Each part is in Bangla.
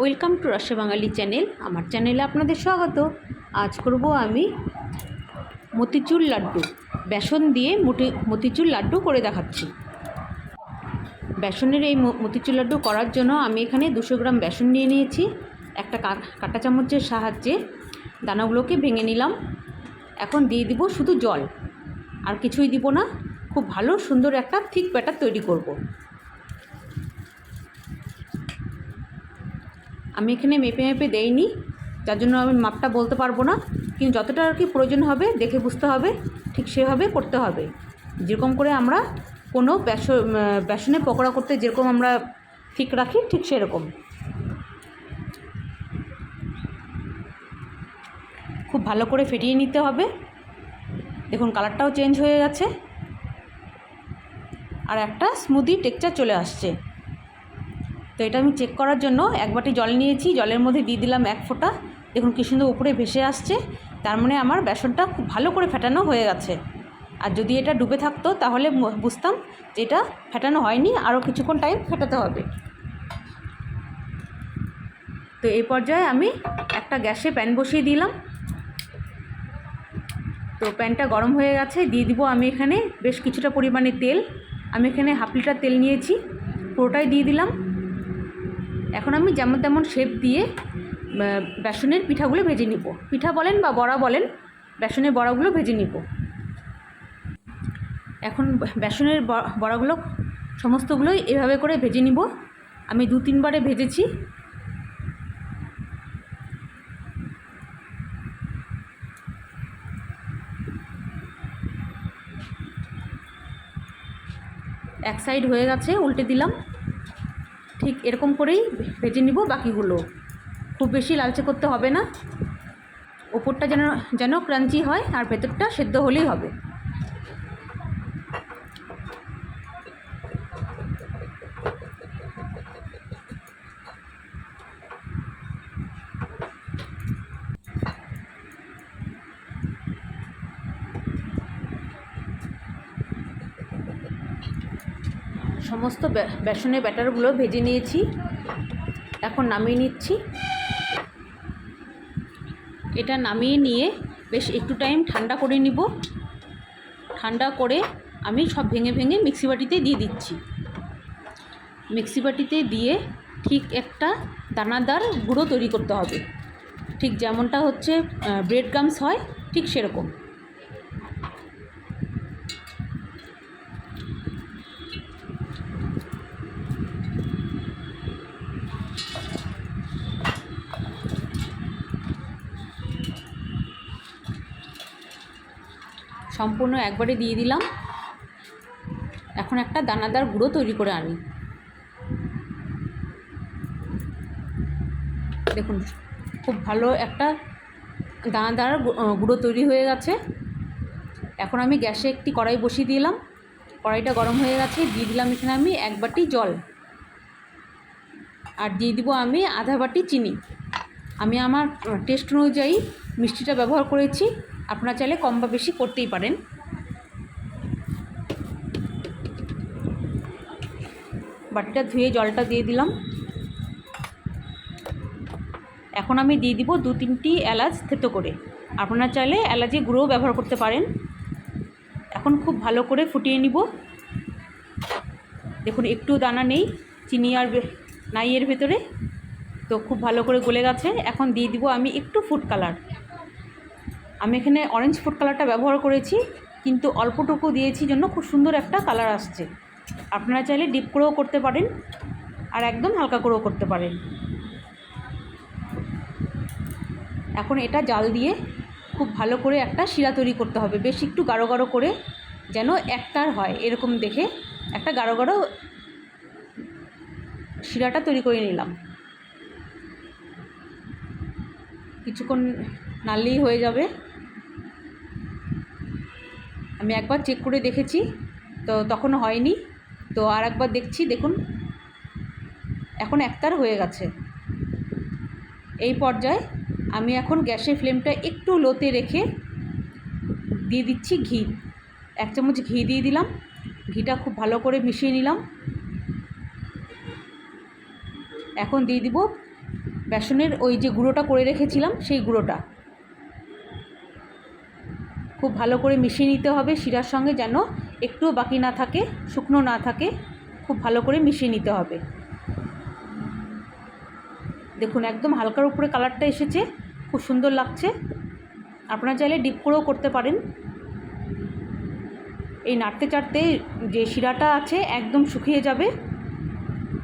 ওয়েলকাম টু রসে বাঙালি চ্যানেল। আমার চ্যানেলে আপনাদের স্বাগত। আজ করব আমি মতিচুর লাড্ডু। বেসন দিয়ে মতিচুর লাড্ডু করে দেখাচ্ছি। বেসনের এই মতিচুর লাড্ডু করার জন্য আমি এখানে 200 গ্রাম বেসন নিয়ে নিয়েছি। একটা কাঁটা চামচের সাহায্যে দানাগুলোকে ভেঙে নিলাম। এখন দিয়ে দিব শুধু জল, আর কিছুই দিব না। খুব ভালো সুন্দর একটা থিক ব্যাটার তৈরি করব। আমি এখানে মেপে মেপে দেইনি, যার জন্য আমি মাপটা বলতে পারবো না, কিন্তু যতটা আর কি প্রয়োজন হবে দেখে বুঝতে হবে, ঠিক সেভাবে করতে হবে। যেরকম করে আমরা কোনো বেসনের পকোড়া করতে যেরকম আমরা ঠিক রাখি, ঠিক সেরকম। খুব ভালো করে ফেটিয়ে নিতে হবে। দেখুন কালারটাও চেঞ্জ হয়ে গেছে, আর একটা স্মুদি টেক্সচার চলে আসছে। তো এটা আমি চেক করার জন্য এক বাটি জল নিয়েছি, জলের মধ্যে দিয়ে দিলাম 1 ফোঁটা। দেখুন কী সুন্দর উপরে ভেসে আসছে, তার মানে আমার বেসনটা খুব ভালো করে ফেটানো হয়ে গেছে। আর যদি এটা ডুবে থাকতো তাহলে বুঝতাম যে এটা ফেটানো হয়নি, আরও কিছুক্ষণ টাইম ফেটাতে হবে। তো এই পর্যায়ে আমি একটা গ্যাসে প্যান বসিয়ে দিলাম। তো প্যানটা গরম হয়ে গেছে, দিয়ে দিব আমি এখানে বেশ কিছুটা পরিমাণে তেল। আমি এখানে হাফ লিটার তেল নিয়েছি, পুরোটাই দিয়ে দিলাম। এখন আমি যেমন তেমন শেপ দিয়ে বেসনের পিঠাগুলো ভেজে নিব। পিঠা বলেন বা বড়া বলেন, বেসনের বড়াগুলো ভেজে নিব। এখন বেসনের বড়াগুলো সমস্তগুলোই এভাবে করে ভেজে নিব। আমি 2-3 বারে ভেজেছি। এক সাইড হয়ে গেছে, উল্টে দিলাম। ঠিক এরকম করেই ভেজে নিব বাকিগুলো। খুব বেশি লালচে করতে হবে না, ওপরটা যেন ক্রাঞ্চি হয় আর ভেতরটা সেদ্ধ হলেই হবে। সমস্ত বেসনের ব্যাটারগুলো ভেজে নিয়েছি, এখন নামিয়ে নিচ্ছি। এটা নামিয়ে নিয়ে বেশ একটু টাইম ঠান্ডা করে নিব। ঠান্ডা করে আমি সব ভেঙে ভেঙে মিক্সি বাটিতে দিয়ে দিচ্ছি। মিক্সি বাটিতে দিয়ে ঠিক একটা দানাদার গুঁড়ো তৈরি করতে হবে, ঠিক যেমনটা হচ্ছে ব্রেড গামস হয়, ঠিক সেরকম। সম্পূর্ণ একবারে দিয়ে দিলাম। এখন একটা দানাদার গুঁড়ো তৈরি করে আনি। দেখুন খুব ভালো একটা দানাদার গুঁড়ো তৈরি হয়ে গেছে। এখন আমি গ্যাসে একটি কড়াই বসিয়ে দিলাম। কড়াইটা গরম হয়ে গেছে, দিয়ে দিলাম এখানে আমি 1 বাটি জল, আর দিয়ে দিব আমি আধা বাটি চিনি। আমি আমার টেস্ট অনুযায়ী মিষ্টিটা ব্যবহার করেছি, আপনারা চাইলে কম বা বেশি করতেই পারেন। বাটিটা ধুয়ে জলটা দিয়ে দিলাম। এখন আমি দিয়ে দিব 2-3টি এলাচ থেতো করে। আপনারা চাইলে এলাচি গুঁড়োও ব্যবহার করতে পারেন। এখন খুব ভালো করে ফুটিয়ে নিব। দেখুন একটু দানা নেই, চিনি আর নাই এর ভেতরে। তো খুব ভালো করে গলে গেছে। এখন দিয়ে দিব আমি একটু ফুড কালার। আমি এখানে অরেঞ্জ ফুড কালারটা ব্যবহার করেছি, কিন্তু অল্পটুকু দিয়েছি জন্য খুব সুন্দর একটা কালার আসছে। আপনারা চাইলে ডিপ করেও করতে পারেন, আর একদম হালকা করেও করতে পারেন। এখন এটা জাল দিয়ে খুব ভালো করে একটা শিরা তৈরি করতে হবে, বেশ একটু গাঢ় গাঢ় করে, যেন একতার হয় এরকম দেখে একটা গাঢ় গাঢ় শিরাটা তৈরি করে নিলাম। কিছুক্ষণ নাড়লেই হয়ে যাবে। আমি একবার চেক করে দেখেছি, তো তখন হয়নি, তো আর একবার দেখছি। দেখুন এখন একতার হয়ে গেছে। এই পর্যায়ে আমি এখন গ্যাসের ফ্লেমটা একটু লোতে রেখে দিয়ে দিচ্ছি ঘি। 1 চামচ ঘি দিয়ে দিলাম। ঘিটা খুব ভালো করে মিশিয়ে নিলাম। এখন দিয়ে দিব বেসনের ওই যে গুঁড়োটা করে রেখেছিলাম সেই গুঁড়োটা খুব ভালো করে মিশিয়ে নিতে হবে শিরার সঙ্গে, যেন একটুও বাকি না থাকে, শুকনো না থাকে, খুব ভালো করে মিশিয়ে নিতে হবে। দেখুন একদম হালকার উপরে কালারটা এসেছে, খুব সুন্দর লাগছে। আপনারা চাইলে ডিপ করেও করতে পারেন। এই নাড়তে চাড়তে যে শিরাটা আছে একদম শুকিয়ে যাবে।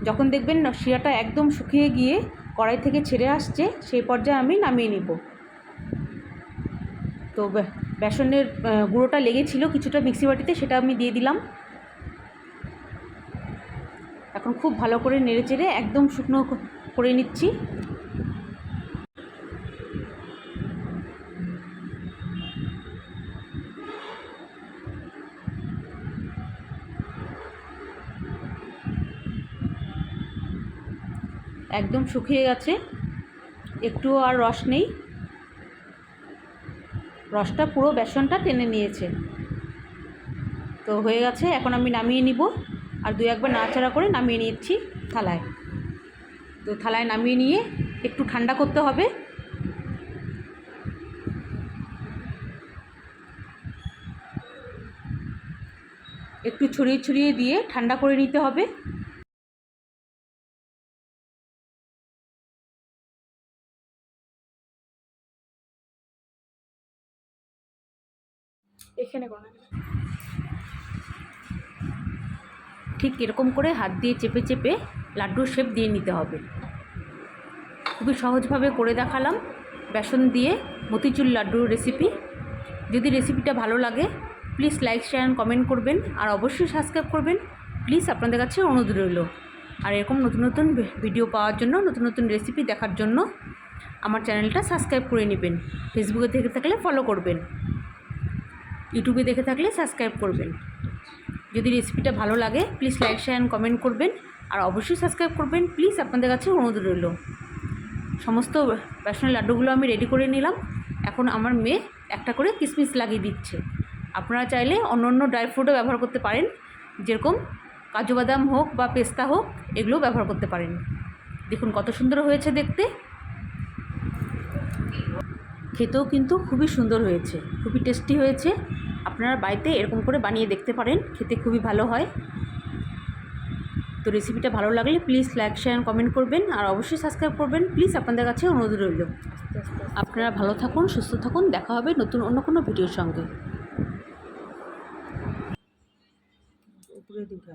যখন দেখবেন শিরাটা একদম শুকিয়ে গিয়ে কড়াই থেকে ছেড়ে আসছে, সেই পর্যায়ে আমি নামিয়ে নিব। তো বেসনের গুঁড়োটা লেগেছিল কিছুটা মিক্সি বাটিতে, সেটা আমি দিয়ে দিলাম। এখন খুব ভালো করে নেড়ে চেড়ে একদম শুকনো করে নিচ্ছি। একদম শুকিয়ে গেছে, একটুও আর রস নেই, রসটা পুরো বেসনটা টেনে নিয়েছে। তো হয়ে গেছে, এখন আমি নামিয়ে নিব। আর দুই একবার নাড়াচাড়া করে নামিয়ে নিচ্ছি থালায়। তো থালায় নামিয়ে নিয়ে একটু ঠান্ডা করতে হবে। একটু ছড়িয়ে ছড়িয়ে দিয়ে ঠান্ডা করে নিতে হবে। এখানে কোনো ঠিক এরকম করে হাত দিয়ে চেপে চেপে লাড্ডুর শেপ দিয়ে নিতে হবে। খুবই সহজভাবে করে দেখালাম বেসন দিয়ে মতিচুর লাড্ডুর রেসিপি। যদি রেসিপিটা ভালো লাগে please like share and comment করবেন, আর অবশ্যই সাবস্ক্রাইব করবেন প্লিজ। আপনাদের কাছে অনুরোধ রইল। আর এরকম নতুন নতুন ভিডিও পাওয়ার জন্য, নতুন নতুন রেসিপি দেখার জন্য আমার চ্যানেলটা সাবস্ক্রাইব করে নেবেন। ফেসবুকে দেখে থাকলে ফলো করবেন, ইউটিউবে দেখে থাকলে সাবস্ক্রাইব করবেন। যদি রেসিপিটা ভালো লাগে please like share and comment করবেন, আর অবশ্যই সাবস্ক্রাইব করবেন প্লিজ। আপনাদের কাছে অনুরোধ রইল। সমস্ত বেসনের লাড্ডুগুলো আমি রেডি করে নিলাম। এখন আমার মেয়ে একটা করে কিশমিশ লাগিয়ে দিচ্ছে। আপনারা চাইলে অন্য অন্য ড্রাই ফ্রুটও ব্যবহার করতে পারেন, যেরকম কাজু বাদাম হোক বা পেস্তা হোক, এগুলোও ব্যবহার করতে পারেন। দেখুন কত সুন্দর হয়েছে দেখতে, খেতেও কিন্তু খুবই সুন্দর হয়েছে, খুবই টেস্টি হয়েছে। আপনারা বাড়িতে এরকম করে বানিয়ে দেখতে পারেন, খেতে খুবই ভালো হয়। তো রেসিপিটা ভালো লাগলে please like share and comment করবেন, আর অবশ্যই সাবস্ক্রাইব করবেন প্লিজ। আপনাদের কাছে অনুরোধ রইল। আপনারা ভালো থাকুন, সুস্থ থাকুন, দেখা হবে নতুন অন্য কোনো ভিডিওর সঙ্গে। উপরে দিকে